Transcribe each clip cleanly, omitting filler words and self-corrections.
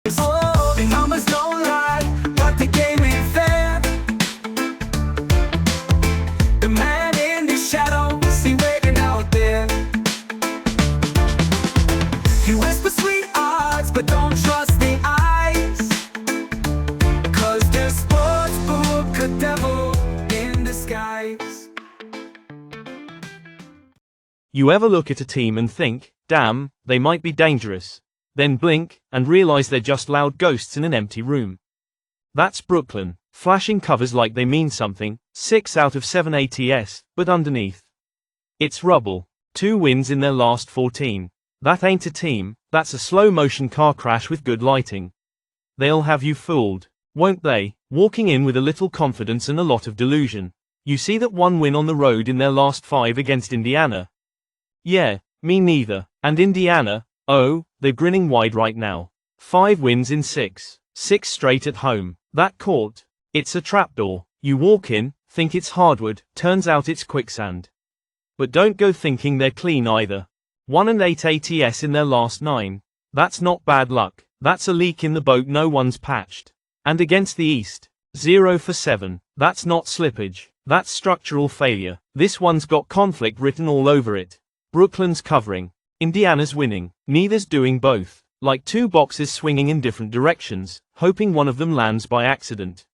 Oh, the numbers don't lie, but the game ain't fair. The man in the shadows, he waiting out there. He whispers sweet odds, but don't trust the eyes, 'cause the sports book a devil in disguise. You ever look at a team and think, damn, they might be dangerous, then blink and realize they're just loud ghosts in an empty room? That's Brooklyn, flashing covers like they mean something, 6 out of 7 ATS, but underneath, it's rubble. 2 wins in their last 14. That ain't a team, that's a slow-motion car crash with good lighting. They'll have you fooled, won't they, walking in with a little confidence and a lot of delusion. You see that 1 win on the road in their last 5 against Indiana? Yeah, me neither. And Indiana, oh, they're grinning wide right now. 5 wins in 6 straight at home. That court, it's a trapdoor. You walk in, think it's hardwood, turns out it's quicksand. But don't go thinking they're clean either. 1 and 8 ATS in their last 9. That's not bad luck, that's a leak in the boat no one's patched. And against the East, 0 for 7. That's not slippage, that's structural failure. This one's got conflict written all over it. Brooklyn's covering, Indiana's winning, neither's doing both, like 2 boxes swinging in different directions, hoping one of them lands by accident.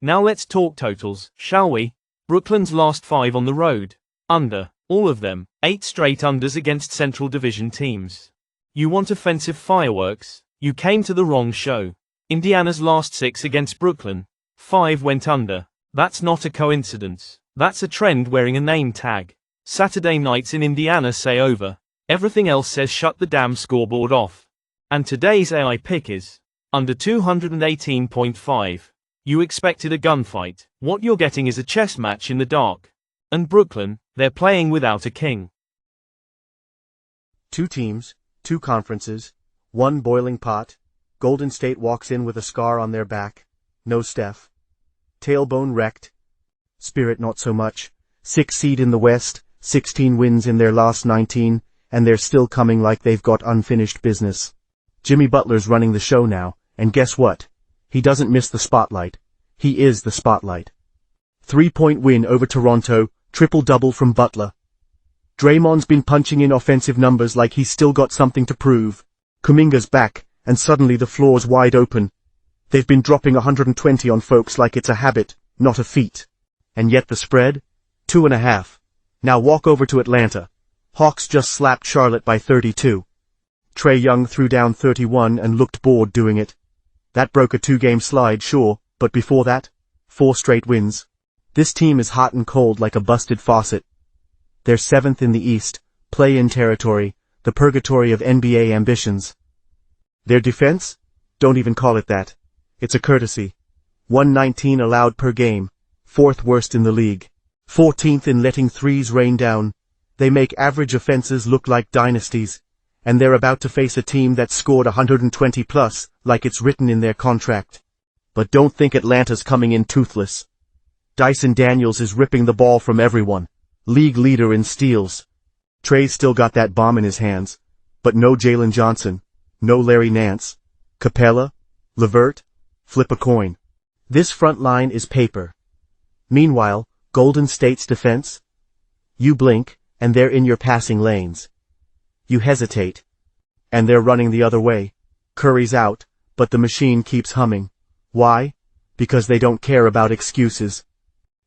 Now let's talk totals, shall we? Brooklyn's last 5 on the road, under, all of them, 8 straight unders against Central Division teams. You want offensive fireworks? You came to the wrong show. Indiana's last 6 against Brooklyn, 5 went under. That's not a coincidence, that's a trend wearing a name tag. Saturday nights in Indiana say over. Everything else says shut the damn scoreboard off. And today's AI pick is under 218.5. You expected a gunfight. What you're getting is a chess match in the dark. And Brooklyn, they're playing without a king. 2 teams, 2 conferences, 1 boiling pot. Golden State walks in with a scar on their back. No Steph. Tailbone wrecked. Spirit not so much. 6 seed in the West, 16 wins in their last 19, and they're still coming like they've got unfinished business. Jimmy Butler's running the show now, and guess what? He doesn't miss the spotlight. He is the spotlight. 3-point win over Toronto, triple-double from Butler. Draymond's been punching in offensive numbers like he's still got something to prove. Kuminga's back, and suddenly the floor's wide open. They've been dropping 120 on folks like it's a habit, not a feat. And yet the spread? 2.5. Now walk over to Atlanta. Hawks just slapped Charlotte by 32. Trae Young threw down 31 and looked bored doing it. That broke a 2-game slide, sure, but before that, 4 straight wins. This team is hot and cold like a busted faucet. They're 7th in the East, play-in territory, the purgatory of NBA ambitions. Their defense? Don't even call it that. It's a courtesy. 119 allowed per game, 4th worst in the league. 14th in letting threes rain down. They make average offenses look like dynasties. And they're about to face a team that scored 120 plus, like it's written in their contract. But don't think Atlanta's coming in toothless. Dyson Daniels is ripping the ball from everyone. League leader in steals. Trae's still got that bomb in his hands. But no Jalen Johnson. No Larry Nance. Capella. LeVert. Flip a coin. This front line is paper. Meanwhile, Golden State's defense? You blink, and they're in your passing lanes. You hesitate, and they're running the other way. Curry's out, but the machine keeps humming. Why? Because they don't care about excuses.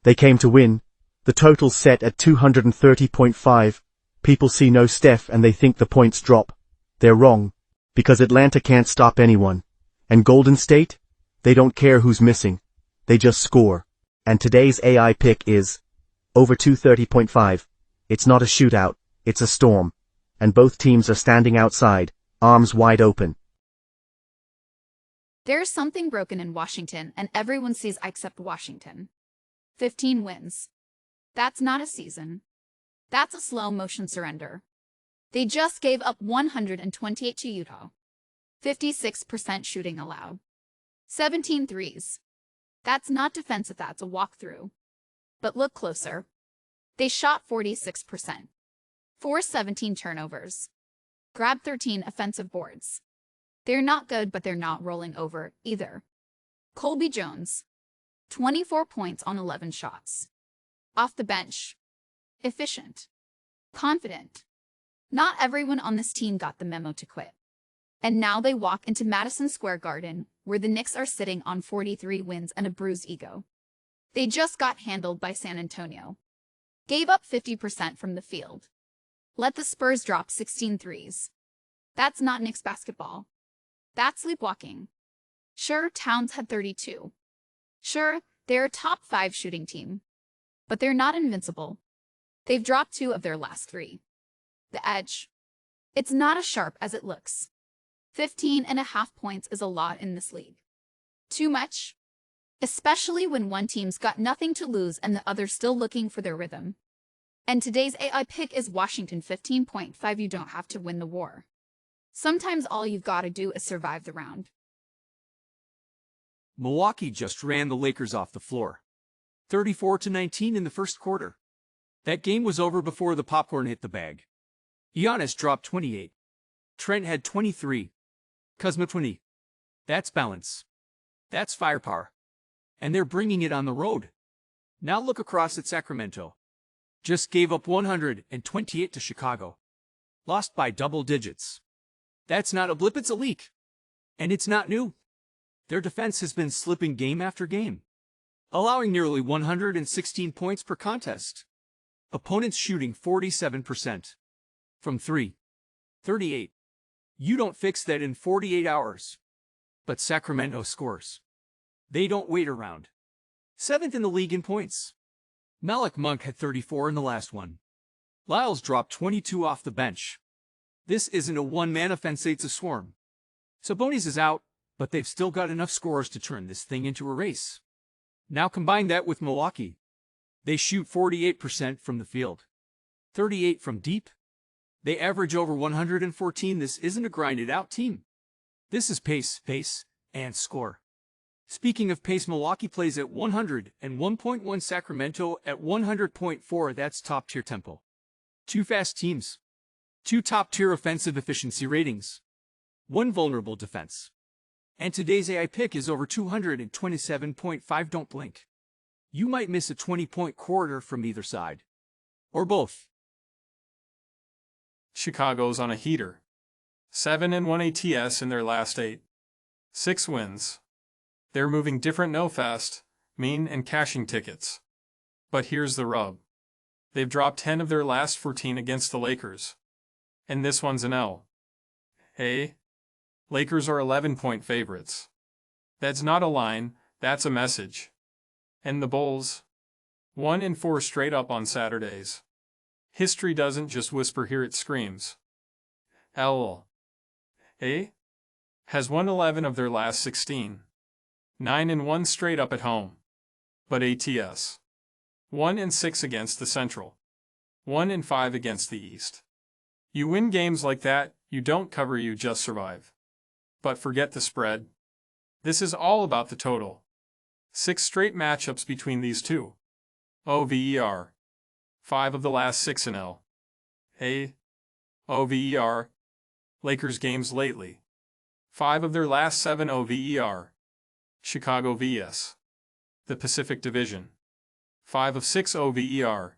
They came to win. The total's set at 230.5. People see no Steph and they think the points drop. They're wrong. Because Atlanta can't stop anyone. And Golden State? They don't care who's missing. They just score. And today's AI pick is over 230.5. It's not a shootout, it's a storm. And both teams are standing outside, arms wide open. There's something broken in Washington, and everyone sees except Washington. 15 wins. That's not a season. That's a slow-motion surrender. They just gave up 128 to Utah. 56% shooting allowed. 17 threes. That's not defensive, that's a walkthrough. But look closer. They shot 46%. Forced 17 turnovers. Grabbed 13 offensive boards. They're not good, but they're not rolling over either. Colby Jones, 24 points on 11 shots. Off the bench. Efficient. Confident. Not everyone on this team got the memo to quit. And now they walk into Madison Square Garden, where the Knicks are sitting on 43 wins and a bruised ego. They just got handled by San Antonio. Gave up 50% from the field. Let the Spurs drop 16 threes. That's not Knicks basketball. That's sleepwalking. Sure, Towns had 32. Sure, they're a top 5 shooting team. But they're not invincible. They've dropped 2 of their last 3. The edge. It's not as sharp as it looks. 15.5 points is a lot in this league. Too much? Especially when one team's got nothing to lose and the other's still looking for their rhythm. And today's AI pick is Washington 15.5. You don't have to win the war. Sometimes all you've got to do is survive the round. Milwaukee just ran the Lakers off the floor. 34-19 in the first quarter. That game was over before the popcorn hit the bag. Giannis dropped 28. Trent had 23. Kuzma 20. That's balance. That's firepower. And they're bringing it on the road. Now look across at Sacramento. Just gave up 128 to Chicago. Lost by double digits. That's not a blip, it's a leak. And it's not new. Their defense has been slipping game after game, allowing nearly 116 points per contest. Opponents shooting 47%. From 3. 38. You don't fix that in 48 hours. But Sacramento scores. They don't wait around. 7th in the league in points. Malik Monk had 34 in the last one. Lyles dropped 22 off the bench. This isn't a one-man offense, it's a swarm. Sabonis is out, but they've still got enough scores to turn this thing into a race. Now combine that with Milwaukee. They shoot 48% from the field. 38 from deep. They average over 114. This isn't a grinded-out team. This is pace, and score. Speaking of pace, Milwaukee plays at 101.1, Sacramento at 100.4. That's top-tier tempo. 2 fast teams. 2 top-tier offensive efficiency ratings. 1 vulnerable defense. And today's AI pick is over 227.5. Don't blink. You might miss a 20-point quarter from either side. Or both. Chicago's on a heater. 7-1 ATS in their last 8. 6 wins. They're moving different, no fast, mean, and cashing tickets. But here's the rub. They've dropped 10 of their last 14 against the Lakers. And this one's an L. Hey? Lakers are 11-point favorites. That's not a line, that's a message. And the Bulls? 1-4 straight up on Saturdays. History doesn't just whisper, here it screams. L. A? Has won 11 of their last 16. 9-1 straight up at home. But ATS. 1-6 against the Central. 1-5 against the East. You win games like that, you don't cover, you just survive. But forget the spread. This is all about the total. 6 straight matchups between these two. OVER. 5 of the last 6 in L. A. OVER. Lakers games lately. 5 of their last 7 OVER. Chicago vs. the Pacific Division. 5 of 6 OVER.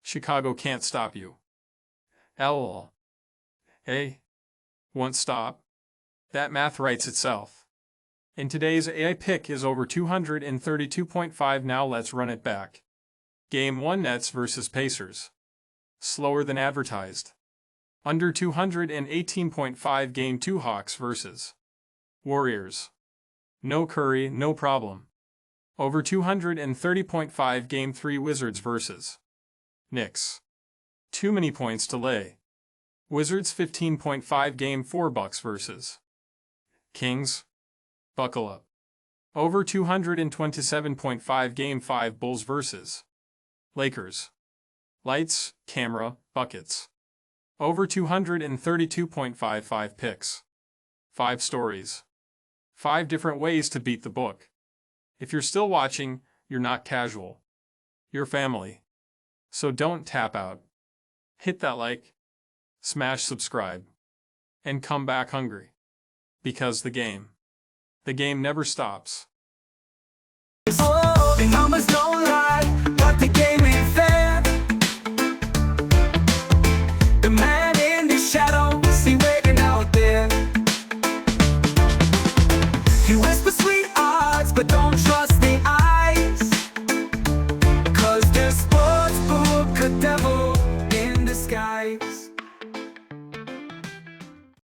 Chicago can't stop you. LOL. A. Won't stop. That math writes itself. And today's AI pick is over 232.5. Now let's run it back. Game 1 Nets vs Pacers. Slower than advertised. Under 218.5. Game 2 Hawks vs Warriors. No Curry, no problem. Over 230.5. Game 3 Wizards vs Knicks. Too many points to lay. Wizards 15.5. Game 4 Bucks vs Kings. Buckle up. Over 227.5. Game 5 Bulls vs Lakers. Lights, camera, buckets. Over 232.55 picks. 5 stories. 5 different ways to beat the book. If you're still watching, you're not casual. You're family. So don't tap out. Hit that like, smash subscribe, and come back hungry. Because the game never stops. Oh, the numbers don't lie, but the game ain't fair. The man in the shadows, he waiting out there. He whispers sweet odds, but don't trust the eyes. 'Cause the sports book, a devil in disguise.